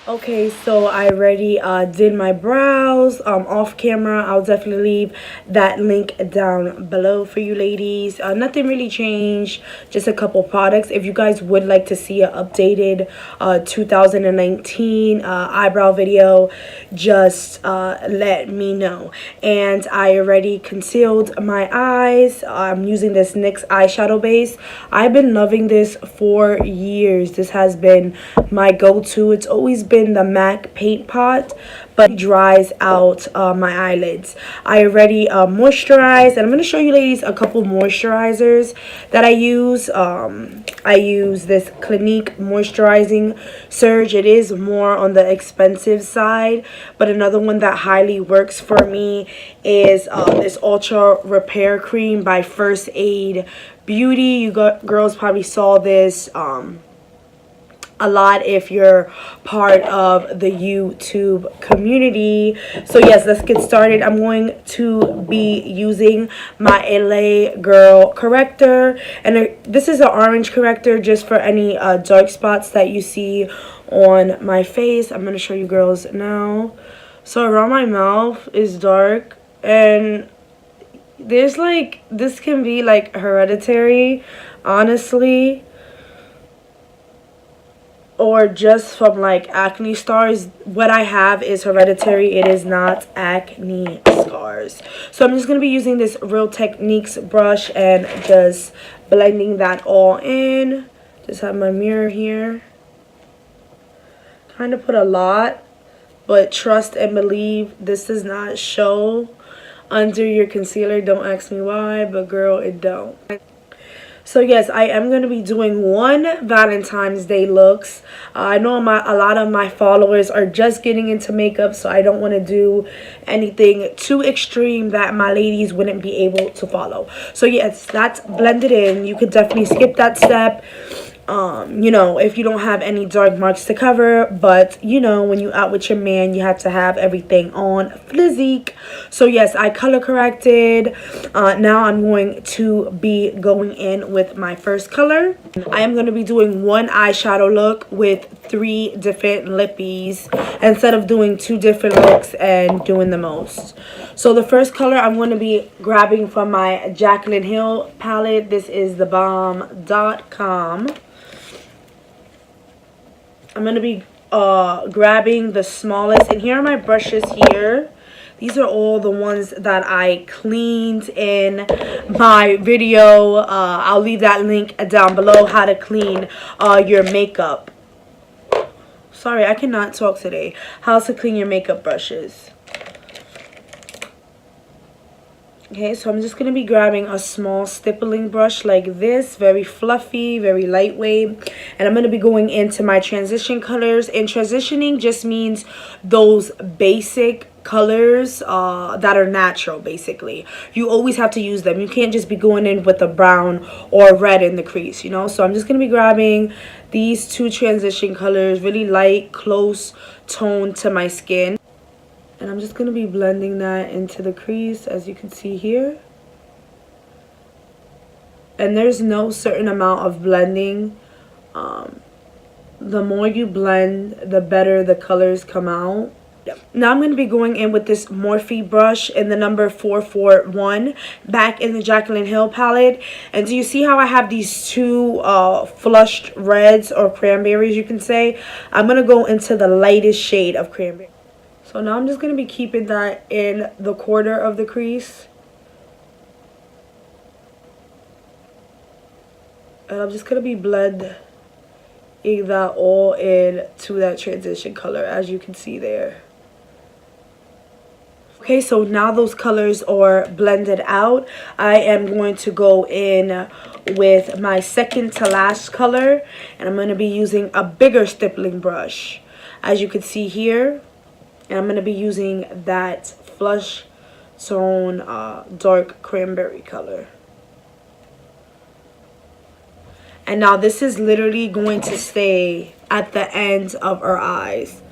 Okay, so I already did my brows off camera. I'll definitely leave that link down below for you ladies. Nothing really changed, just a couple products. If you guys would like to see an updated 2019 eyebrow video, just let me know. And I already concealed my eyes. I'm using this NYX eyeshadow base. I've been loving this for years. This has been my go-to. It's always been the MAC paint pot, but it dries out my eyelids. I already moisturized, and I'm going to show you ladies a couple moisturizers that I use. I use this Clinique moisturizing surge. It is more on the expensive side, but another one that highly works for me is this Ultra Repair Cream by First Aid Beauty. You girls probably saw this a lot if you're part of the YouTube community. So yes, let's get started. I'm going to be using my LA Girl corrector, and this is an orange corrector just for any dark spots that you see on my face. I'm going to show you girls now. So around my mouth is dark, and there's like, this can be like hereditary, honestly, or just from like acne scars. What I have is hereditary. It is not acne scars. So I'm just going to be using this Real Techniques brush and just blending that all in. Just have my mirror here. Kind of put a lot, but trust and believe, this does not show under your concealer. Don't ask me why, but girl, it don't. So yes, I am going to be doing one Valentine's Day looks. I know a lot of my followers are just getting into makeup, so I don't want to do anything too extreme that my ladies wouldn't be able to follow. So yes, that's blended in. You could definitely skip that step. You know, if you don't have any dark marks to cover, but you know, when you out with your man, you have to have everything on flizique. So yes, I color corrected. Now I'm going to be going in with my first color. I am going to be doing one eyeshadow look with 3 different lippies instead of doing 2 different looks and doing the most. So the first color I'm going to be grabbing from my Jaclyn Hill palette. This is the bomb.com. I'm going to be grabbing the smallest, and here are my brushes here. These are all the ones that I cleaned in my video. I'll leave that link down below, how to clean your makeup. Sorry, I cannot talk today. How to clean your makeup brushes. Okay, so I'm just going to be grabbing a small stippling brush like this, very fluffy, very lightweight, and I'm going to be going into my transition colors. And transitioning just means those basic colors that are natural. Basically, you always have to use them. You can't just be going in with a brown or red in the crease, you know. So I'm just going to be grabbing these 2 transition colors, really light, close tone to my skin. And I'm just going to be blending that into the crease, as you can see here. And there's no certain amount of blending. The more you blend, the better the colors come out. Now I'm going to be going in with this Morphe brush in the number 441 back in the Jaclyn Hill palette. And do you see how I have these 2 flushed reds, or cranberries you can say? I'm going to go into the lightest shade of cranberry. So now I'm just going to be keeping that in the corner of the crease. And I'm just going to be blending that all in to that transition color, as you can see there. Okay, so now those colors are blended out. I am going to go in with my second to last color. And I'm going to be using a bigger stippling brush, as you can see here. And I'm going to be using that flush tone dark cranberry color. And now this is literally going to stay at the ends of our eyes.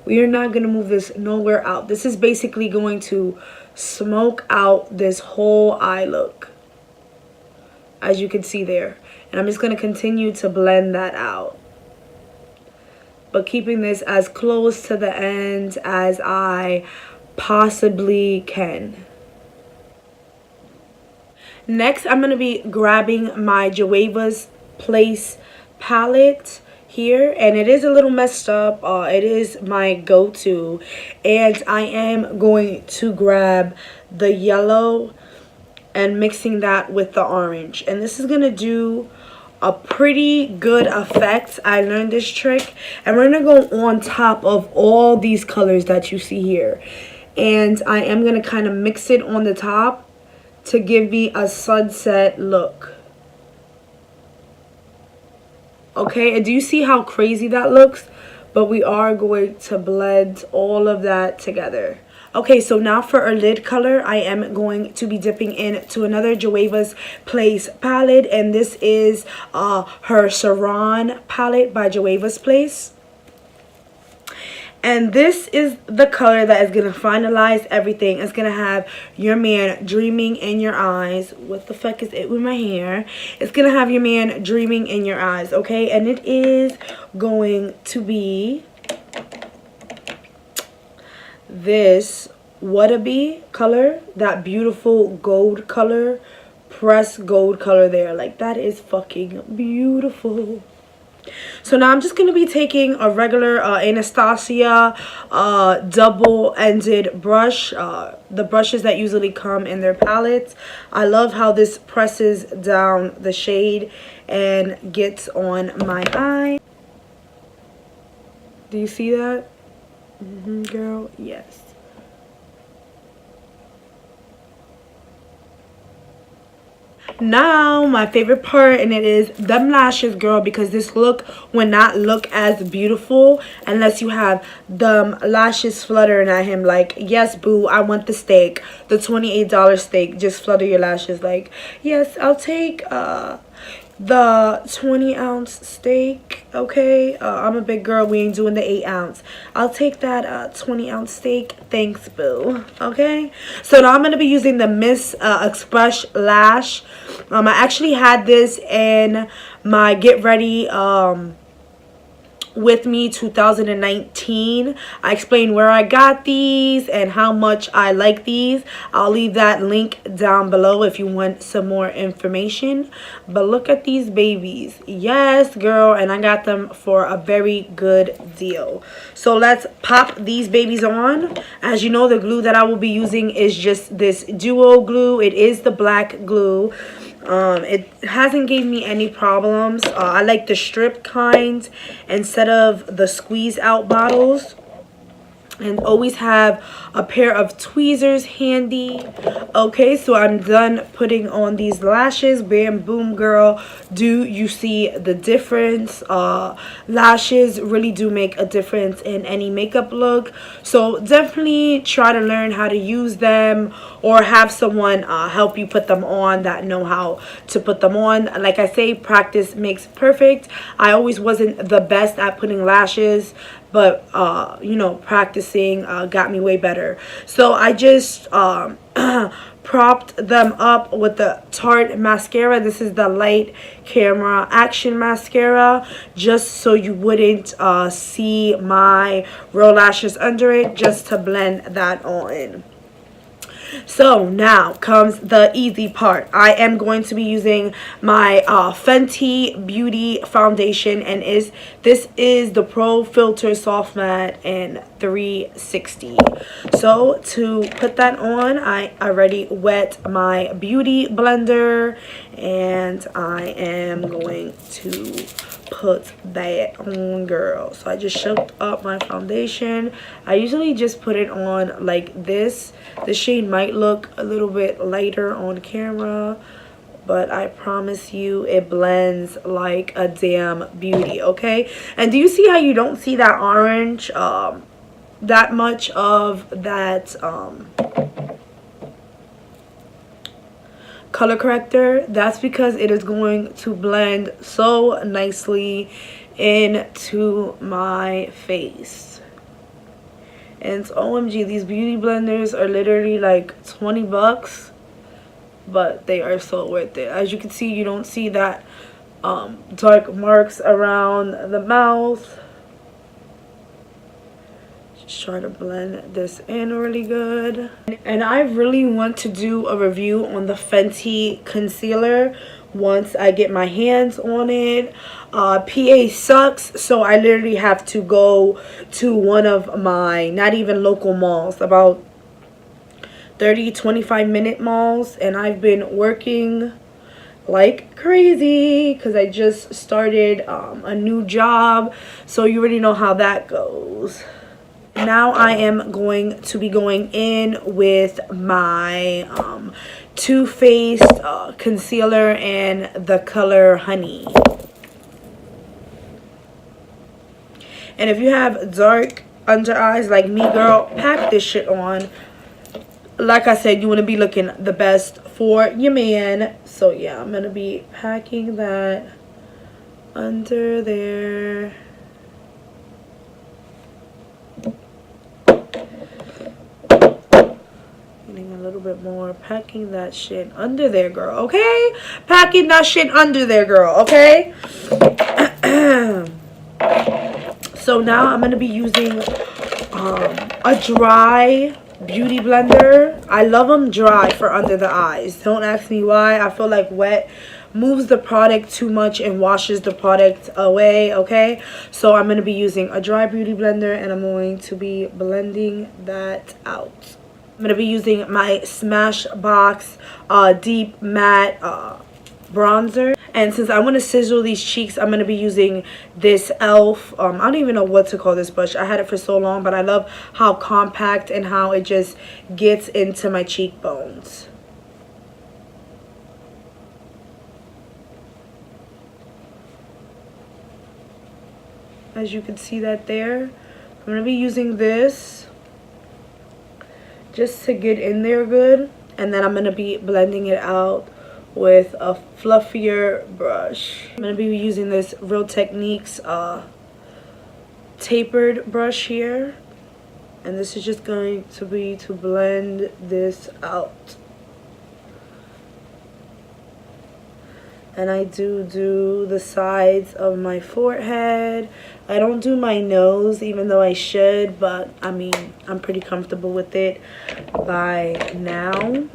We are not going to move this nowhere out. This is basically going to smoke out this whole eye look, as you can see there. And I'm just going to continue to blend that out, but keeping this as close to the end as I possibly can. Next, I'm going to be grabbing my Jueva's Place palette here, and it is a little messed up. It is my go-to, and I am going to grab the yellow and mixing that with the orange, and this is going to do a pretty good effect. I learned this trick, and we're gonna go on top of all these colors that you see here, and I am gonna kind of mix it on the top to give me a sunset look. Okay, and do you see how crazy that looks? But we are going to blend all of that together. Okay, so now for our lid color, I am going to be dipping into another Jueva's Place palette, and this is her Saran palette by Jueva's Place. And this is the color that is going to finalize everything. It's going to have your man dreaming in your eyes. What the fuck is it with my hair? It's going to have your man dreaming in your eyes, okay? And it is going to be this Wannabe color, that beautiful gold color, pressed gold color there. Like, that is fucking beautiful. So now I'm just going to be taking a regular Anastasia double-ended brush, the brushes that usually come in their palettes. I love how this presses down the shade and gets on my eye. Do you see that? Girl, yes. Now my favorite part, and it is them lashes, girl, because this look will not look as beautiful unless you have them lashes fluttering at him like, yes boo, I want the steak, the $28 steak. Just flutter your lashes like, yes, I'll take the 20-ounce steak, okay? I'm a big girl, we ain't doing the 8-ounce. I'll take that 20-ounce steak, thanks boo, okay? So now I'm going to be using the Miss Express lash. I actually had this in my Get Ready With Me 2019. I explained where I got these and how much I like these. I'll leave that link down below if you want some more information. But look at these babies. Yes, girl, and I got them for a very good deal. So let's pop these babies on. As you know, the glue that I will be using is just this duo glue. It is the black glue. It hasn't gave me any problems. I like the strip kind instead of the squeeze out bottles. And always have a pair of tweezers handy. Okay, so I'm done putting on these lashes. Bam, boom, girl. Do you see the difference? Lashes really do make a difference in any makeup look. So definitely try to learn how to use them, or have someone help you put them on that know how to put them on. Like I say, practice makes perfect. I always wasn't the best at putting lashes, but you know, practicing got me way better. So I just propped them up with the Tarte mascara. This is the Light Camera Action Mascara, just so you wouldn't see my real lashes under it, just to blend that on. So now comes the easy part. I am going to be using my Fenty Beauty foundation, and this is the Pro Filter Soft Matte in 360. So to put that on, I already wet my beauty blender, and I am going to put that on, girl. So I just shook up my foundation. I usually just put it on like this. The shade might look a little bit lighter on camera, but I promise you it blends like a damn beauty, okay? And do you see how you don't see that orange, that much of that color corrector? That's because it is going to blend so nicely into my face. And OMG, these beauty blenders are literally like 20 bucks, but they are so worth it. As you can see, you don't see that dark marks around the mouth. Just try to blend this in really good. And I really want to do a review on the Fenty concealer once I get my hands on it. PA sucks, so I literally have to go to one of my not even local malls, about 30-25 minute malls, and I've been working like crazy because I just started a new job, so you already know how that goes. Now I am going to be going in with my Toofaced concealer in the color Honey. And if you have dark under eyes like me, girl, pack this shit on. Like I said, you want to be looking the best for your man. So yeah, I'm going to be packing that under there. Getting a little bit more. Packing that shit under there, girl. Okay? Packing that shit under there, girl. Okay? So now I'm going to be using a dry beauty blender. I love them dry for under the eyes. Don't ask me why. I feel like wet moves the product too much and washes the product away. Okay, so I'm going to be using a dry beauty blender and I'm going to be blending that out. I'm going to be using my Smashbox deep matte bronzer. And since I want to sizzle these cheeks, I'm going to be using this e.l.f. I don't even know what to call this brush. I had it for so long, but I love how compact and how it just gets into my cheekbones. As you can see that there. I'm going to be using this just to get in there good. And then I'm going to be blending it out with a fluffier brush. I'm going to be using this Real Techniques tapered brush here, and this is just going to be to blend this out. And I do the sides of my forehead. I don't do my nose, even though I should, but I mean, I'm pretty comfortable with it by now.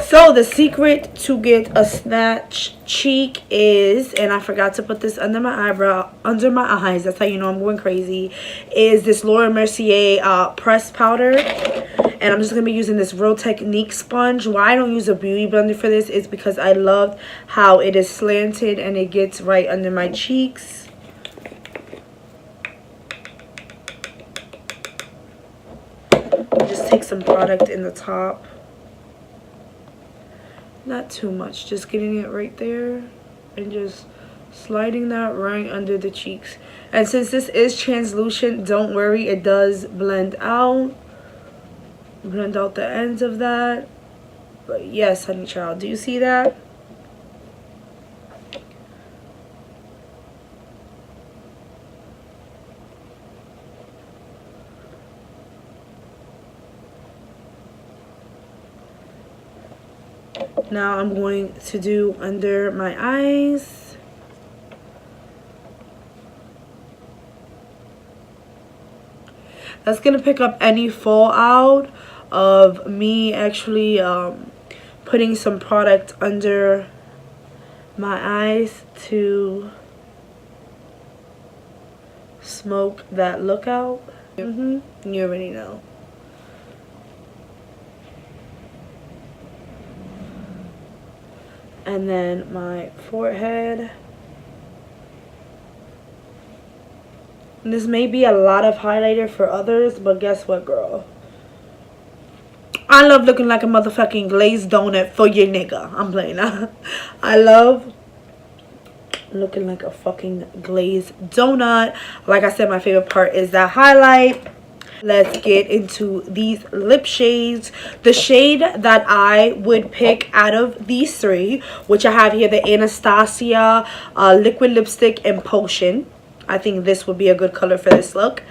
So the secret to get a snatch cheek is, and I forgot to put this under my eyebrow, under my eyes, that's how you know I'm going crazy, is this Lauier Mercier pressed powder. And I'm just going to be using this Real Technique sponge. Why I don't use a beauty blender for this is because I love how it is slanted and it gets right under my cheeks. Just take some product in the top. Not too much, just getting it right there and just sliding that right under the cheeks. And since this is translucent, don't worry, it does blend out. Blend out the ends of that. But yes, honey child, do you see that? Now I'm going to do under my eyes. That's going to pick up any fallout of me actually putting some product under my eyes to smoke that look out. You already know. And then my forehead. And this may be a lot of highlighter for others, but guess what, girl? I love looking like a motherfucking glazed donut for your nigga. I'm playing. I love looking like a fucking glazed donut. Like I said, my favorite part is that highlight. Let's get into these lip shades. The shade that I would pick out of these three, which I have here, the Anastasia liquid lipstick and potion. I think this would be a good color for this look.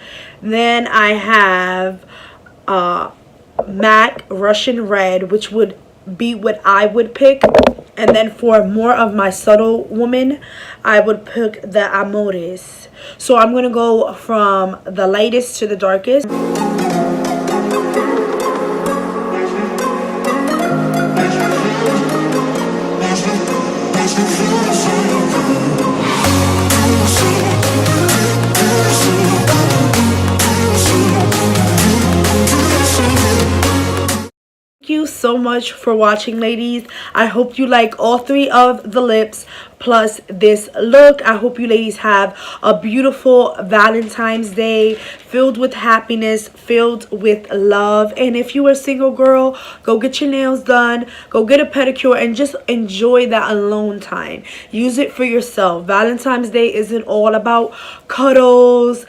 Then I have MAC Russian Red, which would be what I would pick And then for more of my subtle woman, I would pick the Amores. So I'm going to go from the lightest to the darkest. Thank you so much for watching, ladies. I hope you like all three of the lips plus this look. I hope you ladies have a beautiful Valentine's Day filled with happiness, filled with love. And if you are a single girl, go get your nails done, go get a pedicure, and just enjoy that alone time. Use it for yourself. Valentine's Day isn't all about cuddles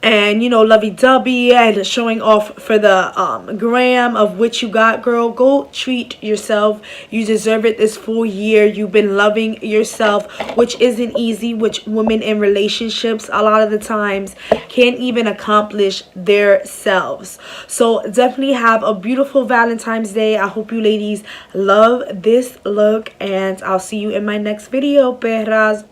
and, you know, lovey-dovey and showing off for the gram of what you got. Girl, go treat yourself. You deserve it this full year. You've been loving yourself, which isn't easy, which women in relationships a lot of the times can't even accomplish their selves. So definitely have a beautiful Valentine's Day. I hope you ladies love this look, and I'll see you in my next video, perras.